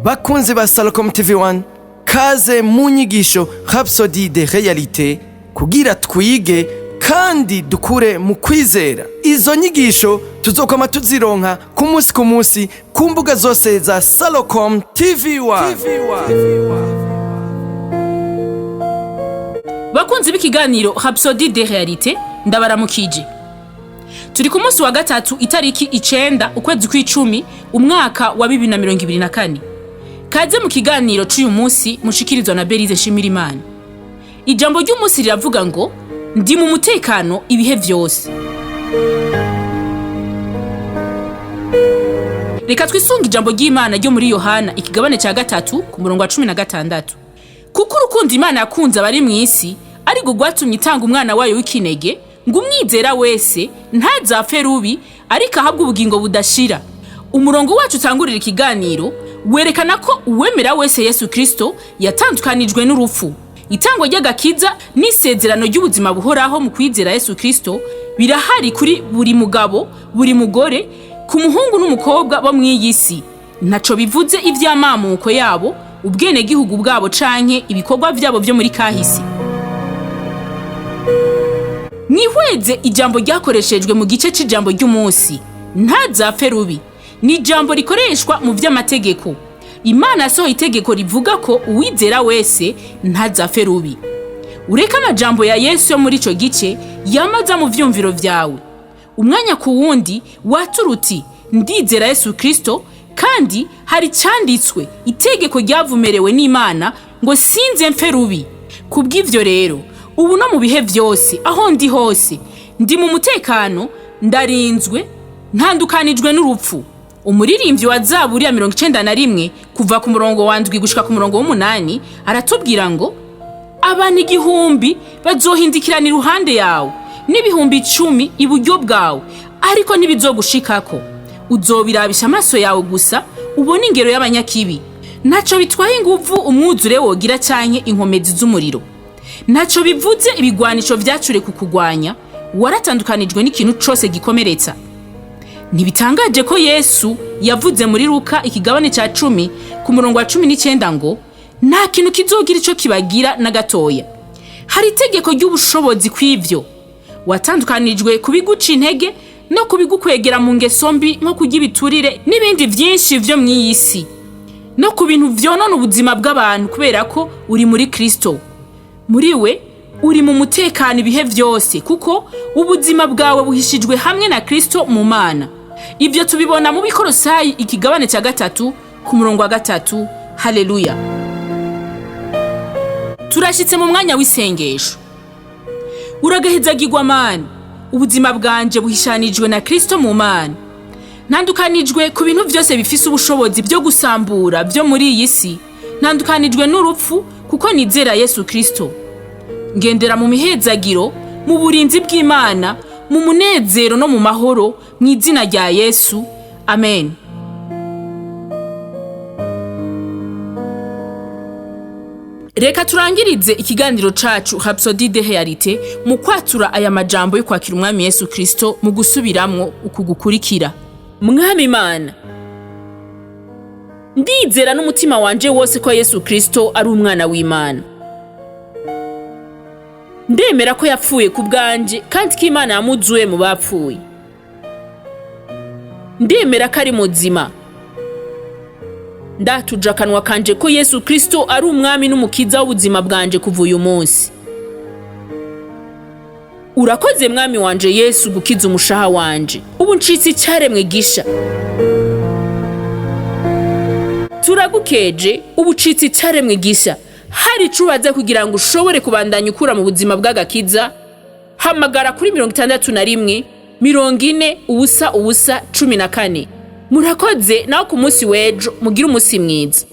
bakunzi ba Salcom TV1, kaze mu nyigisho Rhapsodie de realites kugira twige kandi dukure mu kwizera. Izo nyigisho tuzokoma tuzironka ku munsi ku mbuga zose za Salcom TV1. Bakunzi b'ikiganiro Rhapsodie de realites, ndabaramukije. Turi ku munsi wa gatatu itariki 9 ukwezi kw'icumi umwaka wa 2024. Kaze mu kiganiro cy'uyu munsi mushikirizwa na Berize Shimirimana. Ijambo ry'umunsi riravuga ngo ndi mu mutekano ibihe vyose. Reka twisunga ijambo ry'Imana ryo muri Yohana ikigabane cya 3 ku murongo wa 16. Kuko urukundo Imana yakunze abari mu isi ari go gwatumye itanga umwana wayo w'ikinege ngo umwizera wese ntazapfe rubi ariko ahabwa ubugingo budashira. Umurongo wacu utangurira ikiganiro werekana ko uwemera wese Yesu Kristo yatandukanijwe n'urupfu. Itangwa ry'agakiza n'isezerano ry'ubuzima buhoraho mu kwizera Yesu Kristo birahari kuri buri mugabo, buri mugore, ku muhungu n'umukobwa bo mw'iyisi. Ntaco bivuze ivy'amamuko yabo, ubwene gihugu bwabo canke ibikorwa vyabo byo muri kahisi. Nihweze ijambo ryakoreshejwe mu gice c'ijambo ry'umunsi ntazapfe rubi. Ni ijambo rikoreshwa mu vy'amategeko. Imana yasohoye itegeko rivuga ko uwizera wese ntazapfe rubi. Ureka amajambo ya Yesu yo muri ico gice yamaza mu vyumviro vyawe. Umwanya ku wundi waturuti ndizera Yesu Kristo kandi hari canditswe itegeko ryavumerewe n'Imana ngo sinze mfe rubi. Kubw'ivyo rero ubu no mu bihe vyose aho ndi hose ndi mu mutekano, ndarinzwe, ntandukanijwe n'urupfu. Umuririmbyi wa Zaburi ya 91 kuva ku murongo wa 7 gushika ku murongo wa 8 aratubwira ngo abantu 1000 bazohindikirana iruhande yawe n'ibihumbi 10 iburyo bwawe ariko ntibizogushikako. Uzobirabisha amaso yawe gusa ubone ingero y'abanyakibi. Ntaco bitwaye inguvu umwuzure wogira canke inkomezi z'umuriro. Ntaco bivuze ibigwanisho vyacure kukugwanya, waratandukanijwe n'ikintu cose gikomeretsa. Ntibitangaje ko Yesu yavuze muri Luka ikigabane cya 10 ku murongo wa 19 ngo nta kintu kizogira ico kibagira na gatoya. Hari itegeko ry'ubushobozi kw'ivyo. Watandukanijwe kubiguca intege no kubigukwegera mu ngeso mbi nko kurya ibiturire n'ibindi vyinshi vyo mw'iyisi, no ku bintu vyonona ubuzima bw'abantu kubera ko uri muri Kristo. Muri we uri mu mutekano ibihe vyose kuko ubuzima bwawe buhishijwe hamwe na Kristo mu Mana. Ivyo tubibona mu Bikorosayi ikigabane cya 3 ku murongo wa 3. Haleluya. Turashitse mu mwanya w'isengesho. Uragahezagirwa Mana, ubuzima bwanje buhishanijwe na Kristo mu Mana. Ntandukanijwe ku bintu vyose bifise ubushobozi byo gusambura byo muri iyi si. Ntandukanijwe n'urupfu kuko nizera Yesu Kristo. Ngendera mu mihezagiro, mu burinzi bw'Imana, mu munezero no mu mahoro mu izina rya Yesu. Amen. Reka turangirize ikiganiro cacu Rhapsodie de realites mu kwatura aya majambo yo kwakira umwami Yesu Kristo mu gusubiramwo ukugukurikira. Mwami Imana, ndizera n'umutima wanje wose ko Yesu Kristo ari umwana w'Imana. Ndemera ko yapfuye ku bwanje kandi ko Imana yamuzuye mu bapfuye. Ndemera ko ari muzima. Ndatuja kanwa kanje ko Yesu Kristo ari umwami n'umukiza w'ubuzima bwanje kuva uyu munsi. Urakoze mwami wanje Yesu gukiza umushaha wanje. Ubu ncitse icyaremwe gisha. Turagukeje ubu ncitse icyaremwe gisha. Hari cubaze kugira ngo ushobore kubandanya ukura mu buzima bw'agakiza. Hamagara kuri 61 40 ubusa 14. Murakoze naho ku munsi w'ejo mugira umunsi mwiza.